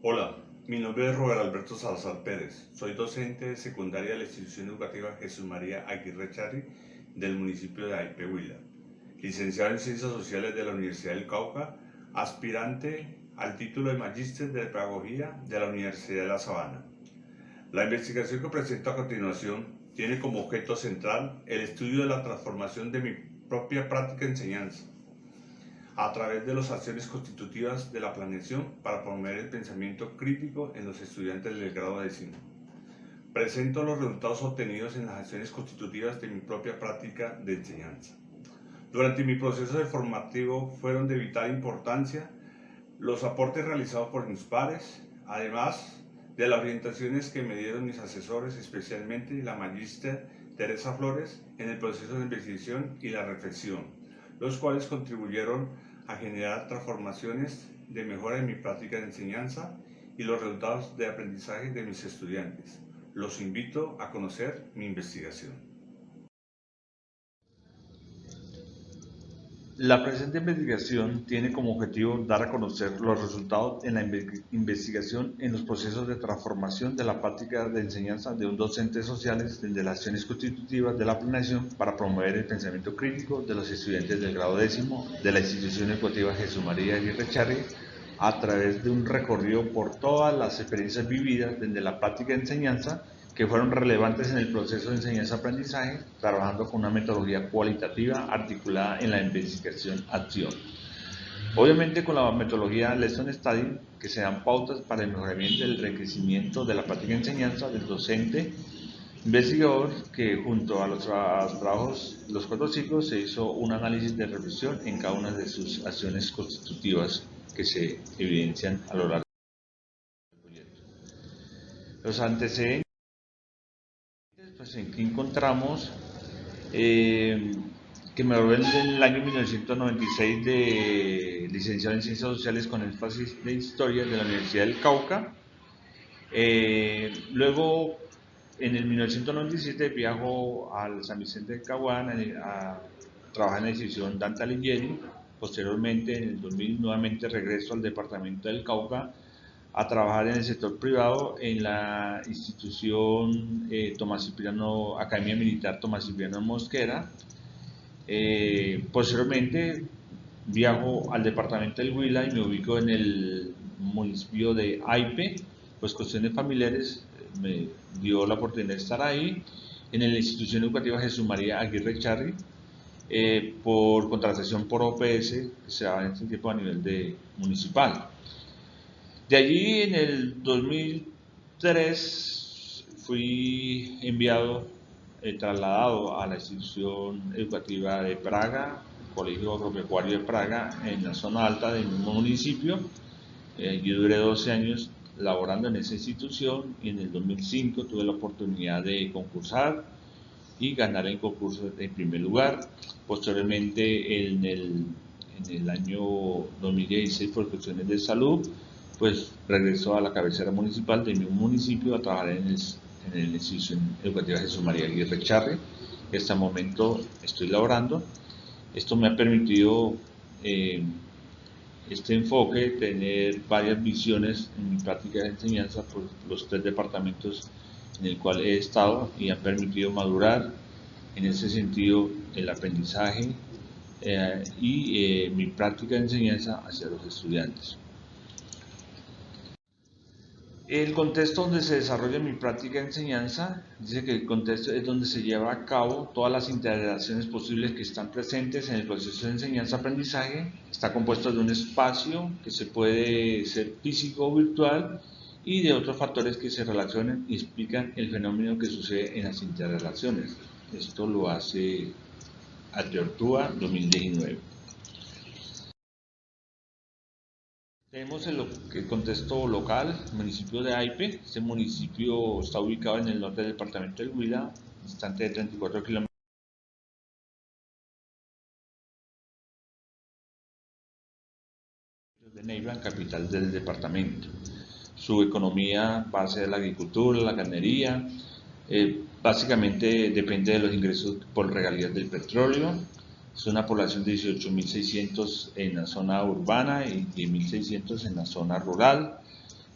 Hola, mi nombre es Robert Alberto Salazar Pérez. Soy docente de secundaria de la institución educativa Jesús María Aguirre Charri del municipio de Aipe, Huila. Licenciado en Ciencias Sociales de la Universidad del Cauca, aspirante al título de Magíster de Pedagogía de la Universidad de La Sabana. La investigación que presento a continuación tiene como objeto central el estudio de la transformación de mi propia práctica de enseñanza a través de las acciones constitutivas de la planeación para promover el pensamiento crítico en los estudiantes del grado décimo. Presento los resultados obtenidos en las acciones constitutivas de mi propia práctica de enseñanza. Durante mi proceso de formativo fueron de vital importancia los aportes realizados por mis pares, además de las orientaciones que me dieron mis asesores, especialmente la magíster Teresa Flores, en el proceso de investigación y la reflexión, los cuales contribuyeron a generar transformaciones de mejora en mi práctica de enseñanza y los resultados de aprendizaje de mis estudiantes. Los invito a conocer mi investigación. La presente investigación tiene como objetivo dar a conocer los resultados en la investigación en los procesos de transformación de la práctica de enseñanza de un docente sociales desde las acciones constitutivas de la planeación para promover el pensamiento crítico de los estudiantes del grado décimo de la institución educativa Jesús María Aguirre Charri a través de un recorrido por todas las experiencias vividas desde la práctica de enseñanza que fueron relevantes en el proceso de enseñanza-aprendizaje, trabajando con una metodología cualitativa articulada en la investigación-acción. Obviamente con la metodología Lesson Study, que se dan pautas para el mejoramiento y el enriquecimiento de la práctica de enseñanza del docente investigador, que junto a los trabajos, los 4 ciclos, se hizo un análisis de reflexión en cada una de sus acciones constitutivas que se evidencian a lo largo del proyecto. Los antecedentes, pues en que encontramos que me gradué en el año 1996 de licenciado en Ciencias Sociales con énfasis de Historia de la Universidad del Cauca. Luego, en el 1997 viajo al San Vicente de Caguán a trabajar en la institución Dante Alighieri. Posteriormente, en el 2000, nuevamente regreso al departamento del Cauca a trabajar en el sector privado en la institución Tomás Cipriano, Academia Militar Tomás Cipriano Mosquera. Posteriormente viajo al departamento del Huila y me ubico en el municipio de Aipe, pues cuestiones familiares me dio la oportunidad de estar ahí, en la institución educativa Jesús María Aguirre Charri, por contratación por OPS, que se da en este tiempo a nivel municipal. De allí, en el 2003, fui enviado, trasladado a la institución educativa de Praga, el Colegio Agropecuario de Praga, en la zona alta del mismo municipio. Yo duré 12 años laborando en esa institución y en el 2005 tuve la oportunidad de concursar y ganar el concurso en primer lugar. Posteriormente, en el año 2016, por cuestiones de salud, pues regresó a la cabecera municipal de mi municipio a trabajar en la institución educativa Jesús María Aguirre Charri. En este momento estoy laborando. Esto me ha permitido este enfoque, tener varias visiones en mi práctica de enseñanza por los 3 departamentos en el cual he estado y ha permitido madurar en ese sentido el aprendizaje y mi práctica de enseñanza hacia los estudiantes. El contexto donde se desarrolla mi práctica de enseñanza, dice que el contexto es donde se lleva a cabo todas las interacciones posibles que están presentes en el proceso de enseñanza-aprendizaje. Está compuesto de un espacio que se puede ser físico o virtual y de otros factores que se relacionan y explican el fenómeno que sucede en las interrelaciones. Esto lo hace Ateortúa 2019. Tenemos el contexto local, el municipio de Aipe. Este municipio está ubicado en el norte del departamento del Huila, distante de 34 kilómetros de Neiva, capital del departamento. Su economía base de la agricultura, la ganadería, básicamente depende de los ingresos por regalías del petróleo. Es una población de 18.600 en la zona urbana y 10.600 en la zona rural,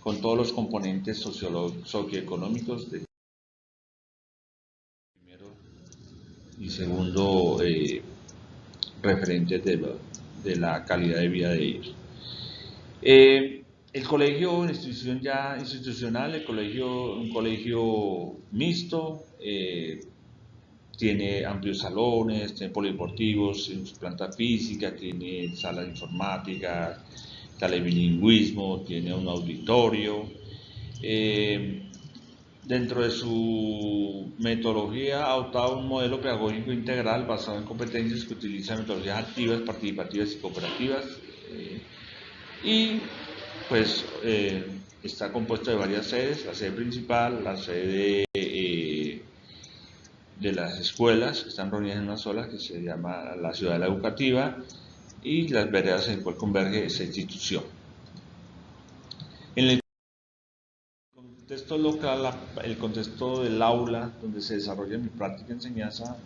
con todos los componentes socioeconómicos de primero y segundo referentes de la calidad de vida de ellos. El colegio, una institución ya institucional, un colegio mixto, tiene amplios salones, tiene polideportivos en su planta física, tiene salas de informática, sala de bilingüismo, tiene un auditorio. Dentro de su metodología ha adoptado un modelo pedagógico integral basado en competencias que utiliza metodologías activas, participativas y cooperativas. Y pues está compuesto de varias sedes: la sede principal, la sede de las escuelas que están reunidas en una sola, que se llama la Ciudadela Educativa, y las veredas en las cuales converge esa institución. En el contexto local, el contexto del aula donde se desarrolla mi práctica de enseñanza,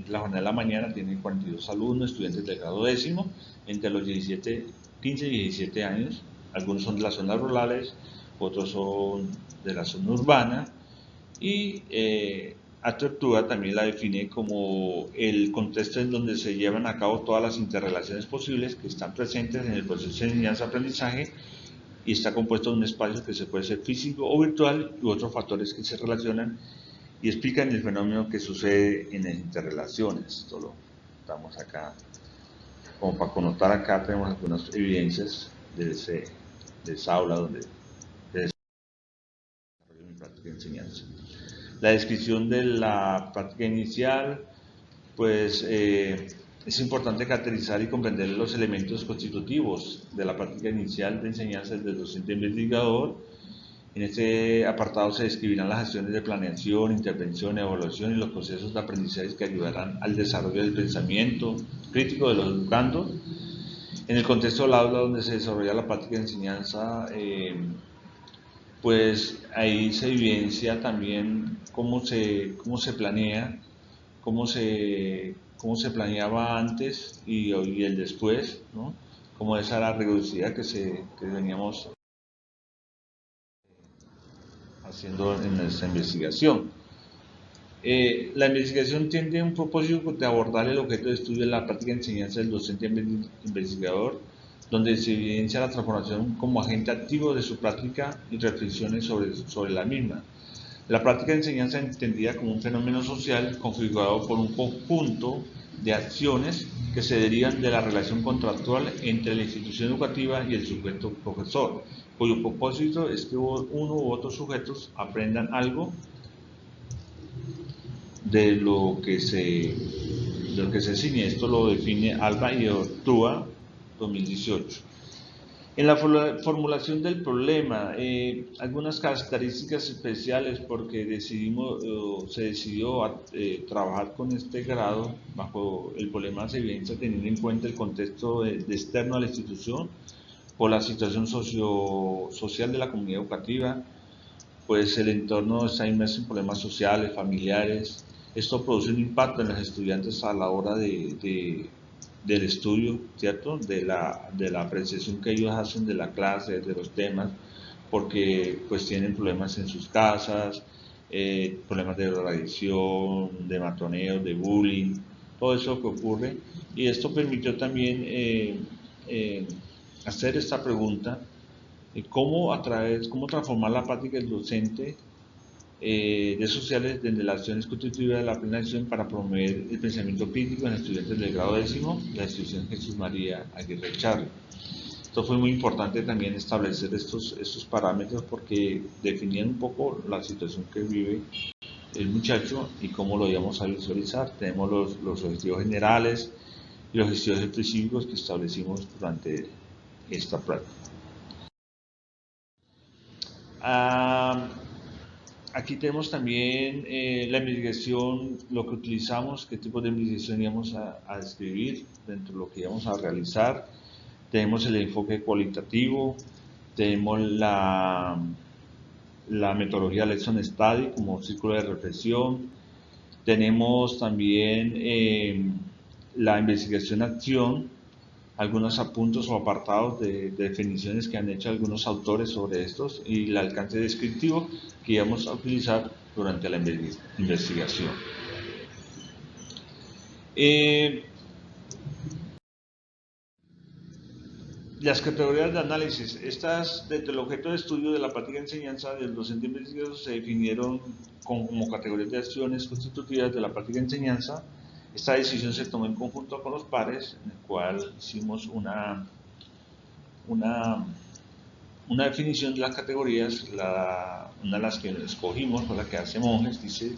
la jornada de la mañana tiene 42 alumnos, estudiantes de grado décimo, entre los 15 y 17 años. Algunos son de las zonas rurales, otros son de la zona urbana, y Apertura también la define como el contexto en donde se llevan a cabo todas las interrelaciones posibles que están presentes en el proceso de enseñanza-aprendizaje, y está compuesto de un espacio que se puede ser físico o virtual y otros factores que se relacionan y explican el fenómeno que sucede en las interrelaciones. Esto lo estamos acá, como para connotar acá tenemos algunas evidencias de esa aula donde se desarrolla mi práctica de enseñanza. La descripción de la práctica inicial, pues es importante caracterizar y comprender los elementos constitutivos de la práctica inicial de enseñanza del docente investigador. En este apartado se describirán las acciones de planeación, intervención, evaluación y los procesos de aprendizaje que ayudarán al desarrollo del pensamiento crítico de los educandos. En el contexto del aula donde se desarrolla la práctica de enseñanza, pues ahí se evidencia también cómo se planea, cómo se planeaba antes y el después, ¿no? Como esa la rigurosidad que veníamos haciendo en nuestra investigación. La investigación tiene un propósito de abordar el objeto de estudio de la práctica de enseñanza del docente investigador, donde se evidencia la transformación como agente activo de su práctica y reflexiones sobre la misma. La práctica de enseñanza entendida como un fenómeno social configurado por un conjunto de acciones que se derivan de la relación contractual entre la institución educativa y el sujeto profesor, cuyo propósito es que uno u otros sujetos aprendan algo de lo que se enseña. Esto lo define Alba y Ortúa 2018. En la formulación del problema, algunas características especiales, porque se decidió trabajar con este grado bajo el problema se evidencia teniendo en cuenta el contexto de externo a la institución, por la situación social de la comunidad educativa, pues el entorno está inmerso en problemas sociales, familiares. Esto produce un impacto en los estudiantes a la hora del estudio, ¿cierto? De la apreciación que ellos hacen de la clase, de los temas, porque pues tienen problemas en sus casas, problemas de drogadicción, de matoneo, de bullying, todo eso que ocurre. Y esto permitió también hacer esta pregunta: cómo transformar la práctica del docente de sociales desde la acción constitutiva de la plena acción para promover el pensamiento crítico en estudiantes del grado décimo de la institución Jesús María Aguirre Charri. Esto fue muy importante también establecer estos parámetros, porque definían un poco la situación que vive el muchacho y cómo lo íbamos a visualizar. Tenemos los objetivos generales y los objetivos específicos que establecimos durante esta práctica. Aquí tenemos también la investigación, lo que utilizamos, qué tipo de investigación íbamos a describir dentro de lo que íbamos a realizar. Tenemos el enfoque cualitativo, tenemos la metodología Lesson Study como círculo de reflexión, tenemos también la investigación-acción, algunos apuntos o apartados de definiciones que han hecho algunos autores sobre estos y el alcance descriptivo que íbamos a utilizar durante la investigación. Las categorías de análisis, estas desde el objeto de estudio de la práctica de enseñanza del docente investigador se definieron como categorías de acciones constitutivas de la práctica de enseñanza. Esta decisión se tomó en conjunto con los pares, en el cual hicimos una definición de las categorías. Una de las que escogimos fue la que hace Monjes, dice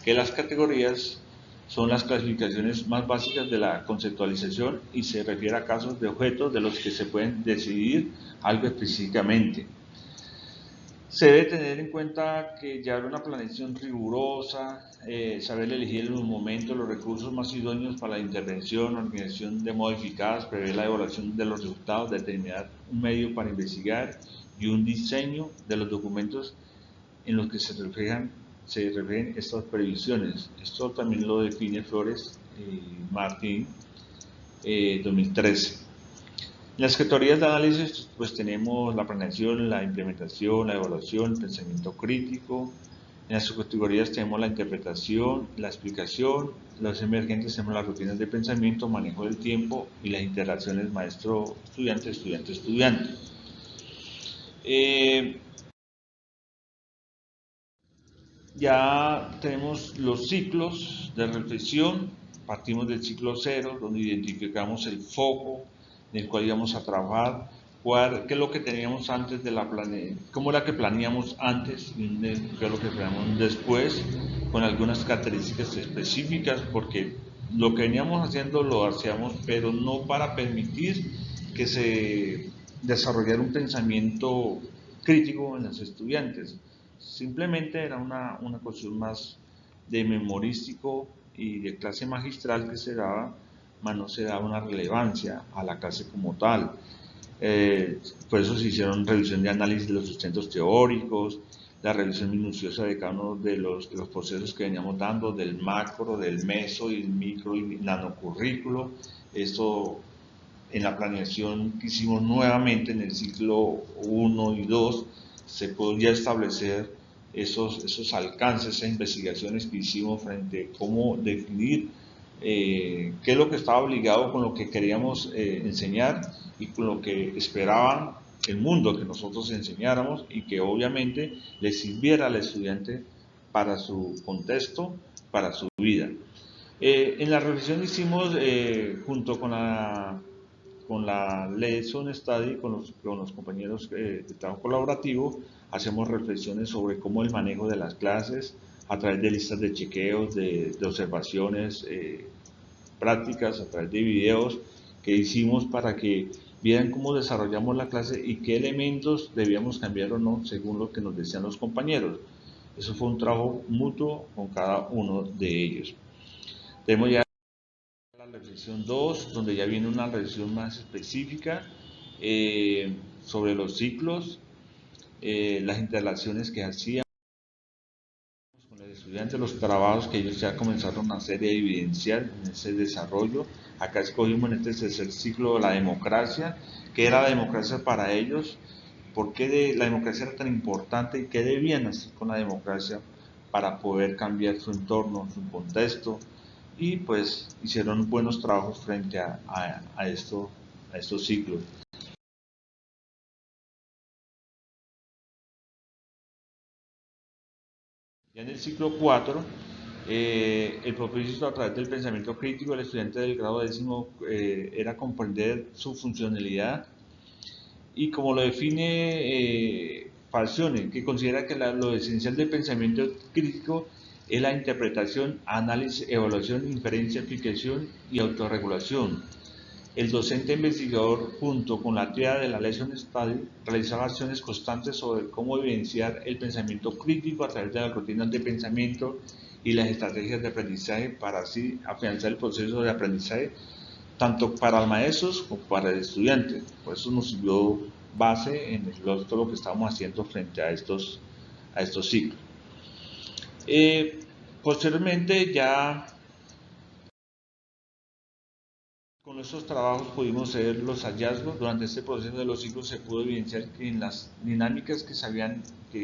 que las categorías son las clasificaciones más básicas de la conceptualización y se refiere a casos de objetos de los que se pueden decidir algo específicamente. Se debe tener en cuenta que llevar una planeación rigurosa, saber elegir en un momento los recursos más idóneos para la intervención, organización de modo eficaz, prever la evaluación de los resultados, determinar un medio para investigar y un diseño de los documentos en los que se refieren estas previsiones. Esto también lo define Flores y Martín 2013. En las categorías de análisis pues tenemos la planeación, la implementación, la evaluación, el pensamiento crítico. En las subcategorías tenemos la interpretación, la explicación. Los emergentes tenemos las rutinas de pensamiento, manejo del tiempo y las interacciones maestro-estudiante, estudiante-estudiante. Ya tenemos los ciclos de reflexión. Partimos del ciclo 0, donde identificamos el foco en el cual íbamos a trabajar, qué es lo que teníamos antes de la cómo era que planeamos antes y qué es lo que planeamos después, con algunas características específicas, porque lo que veníamos haciendo lo hacíamos, pero no para permitir que se desarrollara un pensamiento crítico en los estudiantes. Simplemente era una cuestión más de memorístico y de clase magistral que se daba, mas no se daba una relevancia a la clase como tal. Por eso se hicieron revisión de análisis de los sustentos teóricos, la revisión minuciosa de cada uno de los procesos que veníamos dando, del macro, del meso y el micro y nanocurrículo. Esto en la planeación que hicimos nuevamente en el ciclo 1 y 2 se podía establecer esos alcances, esas investigaciones que hicimos frente a cómo definir qué es lo que estaba obligado con lo que queríamos enseñar y con lo que esperaban el mundo que nosotros enseñáramos y que obviamente le sirviera al estudiante para su contexto, para su vida. En la revisión hicimos junto con la Lesson Study, con los compañeros de trabajo colaborativo, hacemos reflexiones sobre cómo el manejo de las clases a través de listas de chequeos, de observaciones prácticas, a través de videos que hicimos para que vieran cómo desarrollamos la clase y qué elementos debíamos cambiar o no según lo que nos decían los compañeros. Eso fue un trabajo mutuo con cada uno de ellos. Tenemos ya la reflexión 2, donde ya viene una reflexión más específica sobre los ciclos, las interrelaciones que hacíamos con los estudiantes, los trabajos que ellos ya comenzaron a hacer y a evidenciar en ese desarrollo. Acá escogimos en este tercer ciclo la democracia, qué era la democracia para ellos, por qué la democracia era tan importante y qué debían hacer con la democracia para poder cambiar su entorno, su contexto, y pues hicieron buenos trabajos frente a estos ciclos. Ya en el ciclo 4, el propósito a través del pensamiento crítico del estudiante del grado décimo era comprender su funcionalidad y como lo define Falcione, que considera que lo esencial del pensamiento crítico es la interpretación, análisis, evaluación, inferencia, aplicación y autorregulación. El docente investigador, junto con la tríada de la Lesson Study, realizaba acciones constantes sobre cómo evidenciar el pensamiento crítico a través de las rutinas de pensamiento y las estrategias de aprendizaje para así afianzar el proceso de aprendizaje tanto para los maestros como para el estudiante. Por eso nos sirvió base en todo lo que estábamos haciendo frente a estos ciclos. Posteriormente ya Con nuestros trabajos pudimos ver los hallazgos. Durante este proceso de los ciclos se pudo evidenciar que en las dinámicas que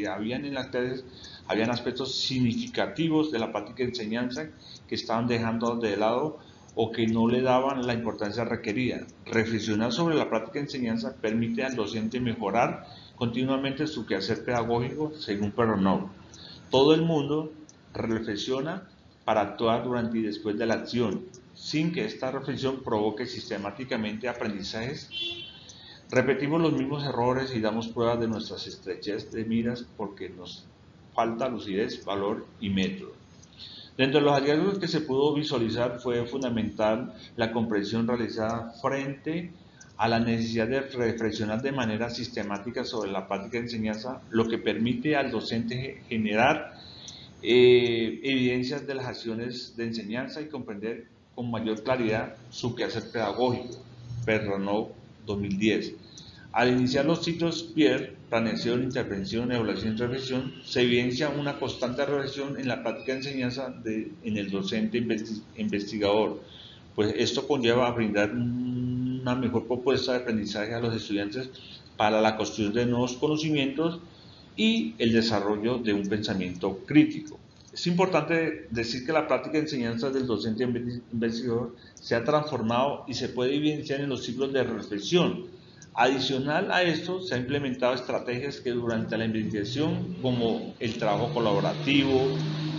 habían en las clases habían aspectos significativos de la práctica de enseñanza que estaban dejando de lado o que no le daban la importancia requerida. Reflexionar sobre la práctica de enseñanza permite al docente mejorar continuamente su quehacer pedagógico, según Perronneau. Todo el mundo reflexiona para actuar durante y después de la acción, sin que esta reflexión provoque sistemáticamente aprendizajes. Repetimos los mismos errores y damos pruebas de nuestras estrechez de miras porque nos falta lucidez, valor y método. Dentro de los hallazgos que se pudo visualizar fue fundamental la comprensión realizada frente a la necesidad de reflexionar de manera sistemática sobre la práctica de enseñanza, lo que permite al docente generar evidencias de las acciones de enseñanza y comprender con mayor claridad su quehacer pedagógico. Perronneau, 2010. Al iniciar los ciclos PIER, planeación, intervención, evaluación y reflexión, se evidencia una constante reflexión en la práctica de enseñanza en el docente investigador, pues esto conlleva a brindar una mejor propuesta de aprendizaje a los estudiantes para la construcción de nuevos conocimientos y el desarrollo de un pensamiento crítico. Es importante decir que la práctica de enseñanza del docente investigador se ha transformado y se puede evidenciar en los ciclos de reflexión. Adicional a esto, se han implementado estrategias que durante la investigación, como el trabajo colaborativo,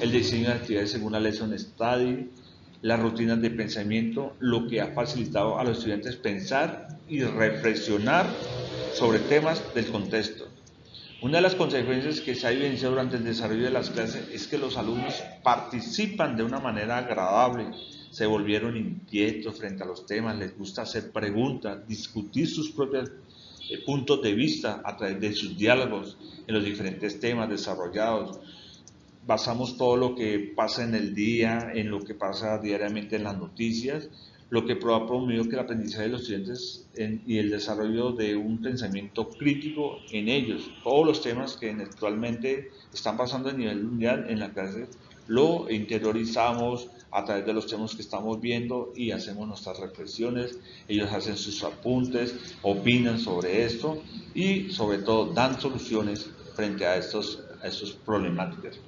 el diseño de actividades según la lesson study, las rutinas de pensamiento, lo que ha facilitado a los estudiantes pensar y reflexionar sobre temas del contexto. Una de las consecuencias que se ha evidenciado durante el desarrollo de las clases es que los alumnos participan de una manera agradable, se volvieron inquietos frente a los temas, les gusta hacer preguntas, discutir sus propios puntos de vista a través de sus diálogos en los diferentes temas desarrollados. Basamos todo lo que pasa en el día, en lo que pasa diariamente en las noticias, lo que ha promovido que el aprendizaje de los estudiantes y el desarrollo de un pensamiento crítico en ellos. Todos los temas que actualmente están pasando a nivel mundial en la clase lo interiorizamos a través de los temas que estamos viendo y hacemos nuestras reflexiones, ellos hacen sus apuntes, opinan sobre esto y sobre todo dan soluciones frente a estos problemáticas.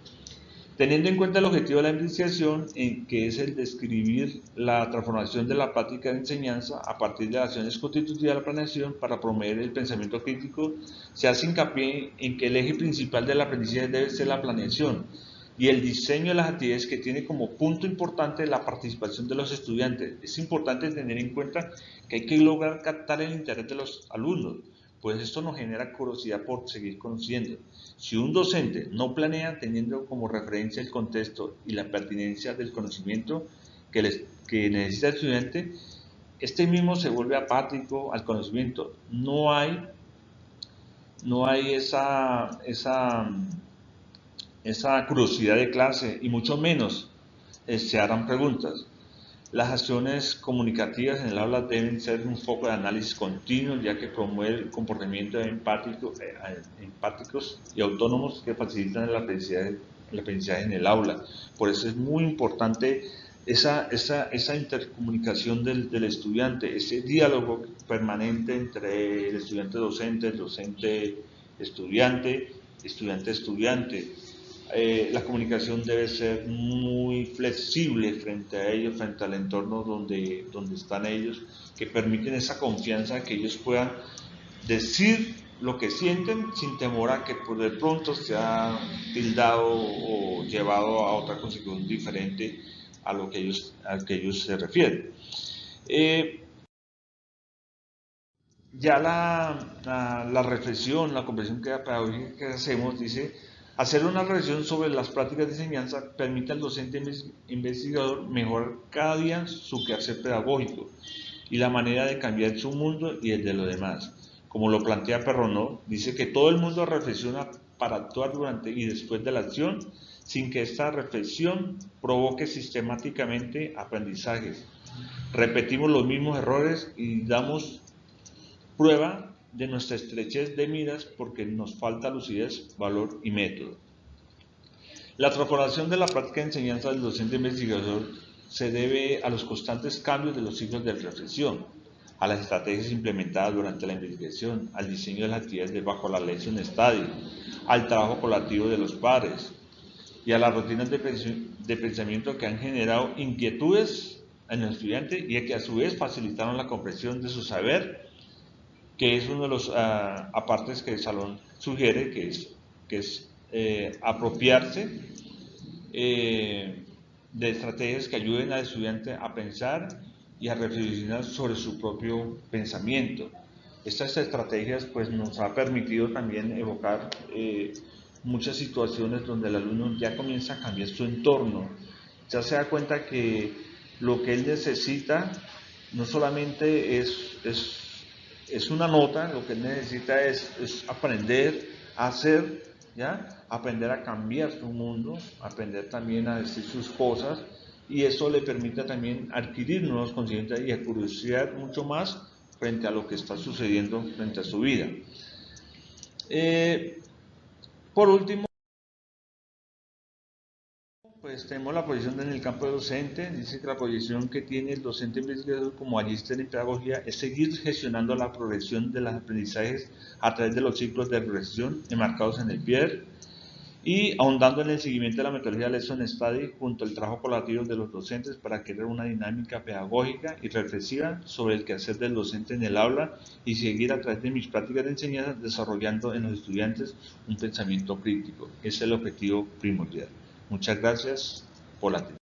Teniendo en cuenta el objetivo de la investigación, que es el describir la transformación de la práctica de enseñanza a partir de las acciones constitutivas de la planeación para promover el pensamiento crítico, se hace hincapié en que el eje principal del aprendizaje debe ser la planeación y el diseño de las actividades que tiene como punto importante la participación de los estudiantes. Es importante tener en cuenta que hay que lograr captar el interés de los alumnos, pues esto nos genera curiosidad por seguir conociendo. Si un docente no planea teniendo como referencia el contexto y la pertinencia del conocimiento que necesita el estudiante, este mismo se vuelve apático al conocimiento. No hay esa curiosidad de clase y mucho menos se harán preguntas. Las acciones comunicativas en el aula deben ser un foco de análisis continuo, ya que promueve el comportamiento empáticos y autónomos que facilitan el aprendizaje en el aula. Por eso es muy importante esa intercomunicación del estudiante, ese diálogo permanente entre el estudiante-docente, el docente-estudiante, estudiante-estudiante. La comunicación debe ser muy flexible frente a ellos, frente al entorno donde están ellos, que permiten esa confianza, que ellos puedan decir lo que sienten sin temor a que por de pronto sea tildado o llevado a otra consecución diferente a lo que ellos se refieren. Ya la reflexión, la comprensión pedagógica que hacemos dice: hacer una reflexión sobre las prácticas de enseñanza permite al docente investigador mejorar cada día su quehacer pedagógico y la manera de cambiar su mundo y el de los demás. Como lo plantea Perronneau, dice que todo el mundo reflexiona para actuar durante y después de la acción, sin que esta reflexión provoque sistemáticamente aprendizajes. Repetimos los mismos errores y damos prueba de nuestra estrechez de miras porque nos falta lucidez, valor y método. La transformación de la práctica de enseñanza del docente investigador se debe a los constantes cambios de los ciclos de reflexión, a las estrategias implementadas durante la investigación, al diseño de las actividades bajo la lesson study, al trabajo colaborativo de los pares y a las rutinas de pensamiento que han generado inquietudes en el estudiante y que a su vez facilitaron la comprensión de su saber, que es uno de los apartes que el salón sugiere, que es apropiarse de estrategias que ayuden al estudiante a pensar y a reflexionar sobre su propio pensamiento. Estas estrategias pues nos ha permitido también evocar muchas situaciones donde el alumno ya comienza a cambiar su entorno, ya se da cuenta que lo que él necesita no solamente es una nota, lo que él necesita es aprender a hacer, ¿ya? Aprender a cambiar su mundo, aprender también a decir sus cosas, y eso le permite también adquirir nuevos conocimientos y a curiosear mucho más frente a lo que está sucediendo frente a su vida. Por último, pues tenemos la posición en el campo de docente. Dice que la posición que tiene el docente investigador como magíster en pedagogía es seguir gestionando la progresión de los aprendizajes a través de los ciclos de reflexión enmarcados en el PIER y ahondando en el seguimiento de la metodología Lesson Study junto al trabajo colaborativo de los docentes para crear una dinámica pedagógica y reflexiva sobre el quehacer del docente en el aula y seguir a través de mis prácticas de enseñanza desarrollando en los estudiantes un pensamiento crítico. Ese es el objetivo primordial. Muchas gracias por la atención.